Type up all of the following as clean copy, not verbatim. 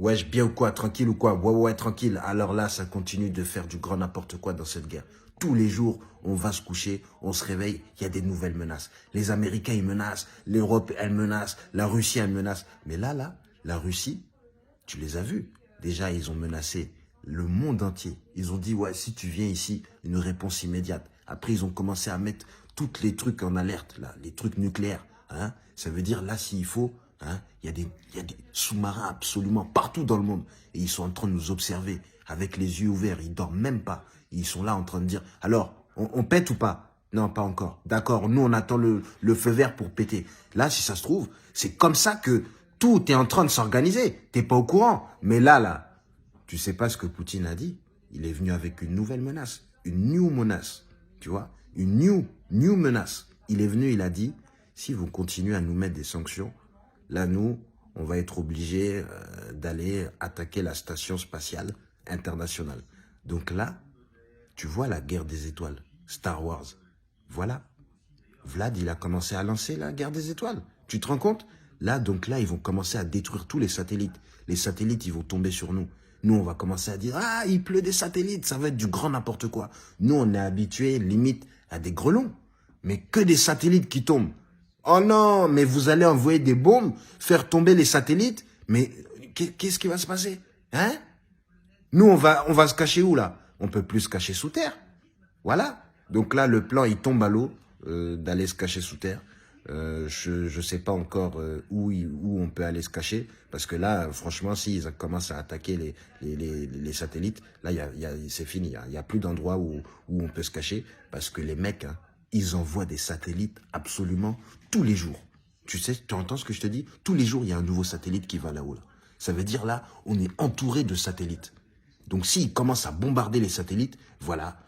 Wesh, bien ou quoi? Tranquille ou quoi? Ouais, ouais, tranquille. Alors là, ça continue de faire du grand n'importe quoi dans cette guerre. Tous les jours, on va se coucher, on se réveille, il y a des nouvelles menaces. Les Américains, ils menacent. L'Europe, elle menace. La Russie, elle menace. Mais là, la Russie, tu les as vus. Déjà, ils ont menacé le monde entier. Ils ont dit, ouais, si tu viens ici, une réponse immédiate. Après, ils ont commencé à mettre tous les trucs en alerte, là, les trucs nucléaires. Hein. Ça veut dire, là, s'il faut, hein, il y a des sous-marins absolument partout dans le monde. Et ils sont en train de nous observer avec les yeux ouverts. Ils dorment même pas. Ils sont là en train de dire, alors, on pète ou pas? Non, pas encore. D'accord, nous, on attend le feu vert pour péter. Là, si ça se trouve, c'est comme ça que tout est en train de s'organiser. T'es pas au courant. Mais là, tu sais pas ce que Poutine a dit. Il est venu avec une nouvelle menace. Une new menace. Tu vois? Une new menace. Il est venu, il a dit, si vous continuez à nous mettre des sanctions, là, nous, on va être obligés d'aller attaquer la station spatiale internationale. Donc là, tu vois la guerre des étoiles, Star Wars. Voilà. Vlad, il a commencé à lancer la guerre des étoiles. Tu te rends compte? Là, donc là, ils vont commencer à détruire tous les satellites. Les satellites, ils vont tomber sur nous. Nous, on va commencer à dire, ah, il pleut des satellites, ça va être du grand n'importe quoi. Nous, on est habitués, limite, à des grelons. Mais que des satellites qui tombent. Oh non, mais vous allez envoyer des bombes, faire tomber les satellites. Mais qu'est-ce qui va se passer? Hein? Nous, on va se cacher où, là? On peut plus se cacher sous terre. Voilà. Donc là, le plan, il tombe à l'eau d'aller se cacher sous terre. Je sais pas encore où on peut aller se cacher. Parce que là, franchement, s'ils commencent à attaquer les satellites, là, c'est fini. Il y a plus d'endroit où on peut se cacher. Parce que les mecs, hein, ils envoient des satellites absolument tous les jours. Tu sais, tu entends ce que je te dis? Tous les jours, il y a un nouveau satellite qui va là-haut. Là. Ça veut dire là, on est entouré de satellites. Donc s'ils commencent à bombarder les satellites, voilà.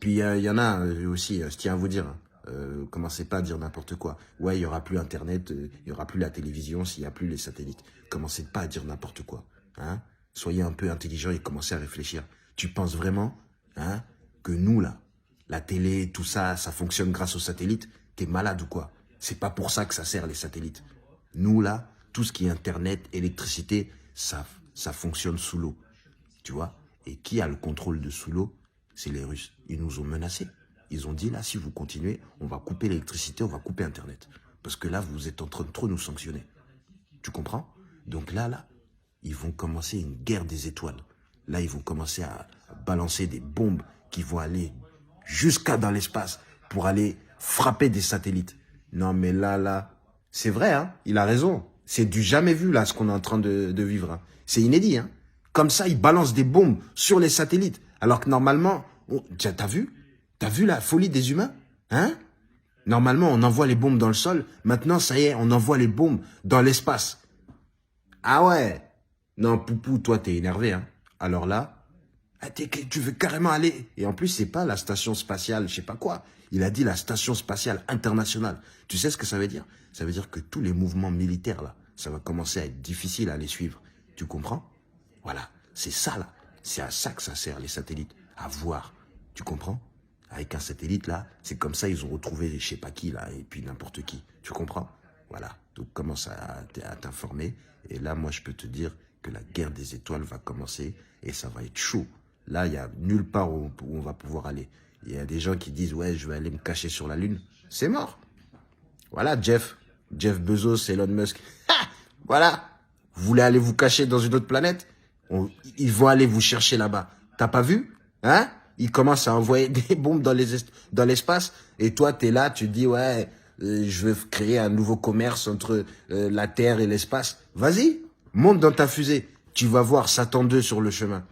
Puis il y en a aussi, je tiens à vous dire, hein, commencez pas à dire n'importe quoi. Ouais, il y aura plus Internet, il y aura plus la télévision s'il y a plus les satellites. Commencez pas à dire n'importe quoi. Hein. Soyez un peu intelligents et commencez à réfléchir. Tu penses vraiment hein, que nous, là, la télé, tout ça, ça fonctionne grâce aux satellites? T'es malade ou quoi? C'est pas pour ça que ça sert les satellites. Nous, là, tout ce qui est Internet, électricité, ça fonctionne sous l'eau. Tu vois? Et qui a le contrôle de sous l'eau? C'est les Russes. Ils nous ont menacés. Ils ont dit, là, si vous continuez, on va couper l'électricité, on va couper Internet. Parce que là, vous êtes en train de trop nous sanctionner. Tu comprends? Donc là, ils vont commencer une guerre des étoiles. Là, ils vont commencer à balancer des bombes qui vont aller jusqu'à dans l'espace pour aller frapper des satellites. Non, mais là, c'est vrai, hein? Il a raison. C'est du jamais vu, là, ce qu'on est en train de vivre. Hein. C'est inédit, hein? Comme ça, ils balancent des bombes sur les satellites. Alors que normalement, t'as vu? T'as vu la folie des humains? Hein? Normalement, on envoie les bombes dans le sol. Maintenant, ça y est, on envoie les bombes dans l'espace. Ah ouais? Non, Poupou, toi, t'es énervé, hein? Alors là, tu veux carrément aller. Et en plus, c'est pas la station spatiale, je sais pas quoi. Il a dit la station spatiale internationale. Tu sais ce que ça veut dire? Ça veut dire que tous les mouvements militaires, là, ça va commencer à être difficile à les suivre. Tu comprends? Voilà, c'est ça là, c'est à ça que ça sert les satellites, à voir, tu comprends? Avec un satellite là, c'est comme ça ils ont retrouvé je sais pas qui là, et puis n'importe qui, tu comprends? Voilà, donc commence à t'informer, et là moi je peux te dire que la guerre des étoiles va commencer, et ça va être chaud. Là il y a nulle part où on va pouvoir aller. Il y a des gens qui disent ouais je vais aller me cacher sur la lune, c'est mort. Voilà Jeff Bezos, Elon Musk, voilà, vous voulez aller vous cacher dans une autre planète? Ils vont aller vous chercher là-bas. T'as pas vu? Hein? Ils commencent à envoyer des bombes dans l'espace. Et toi, t'es là, tu dis, ouais, je veux créer un nouveau commerce entre la Terre et l'espace. Vas-y, monte dans ta fusée. Tu vas voir Satan 2 sur le chemin.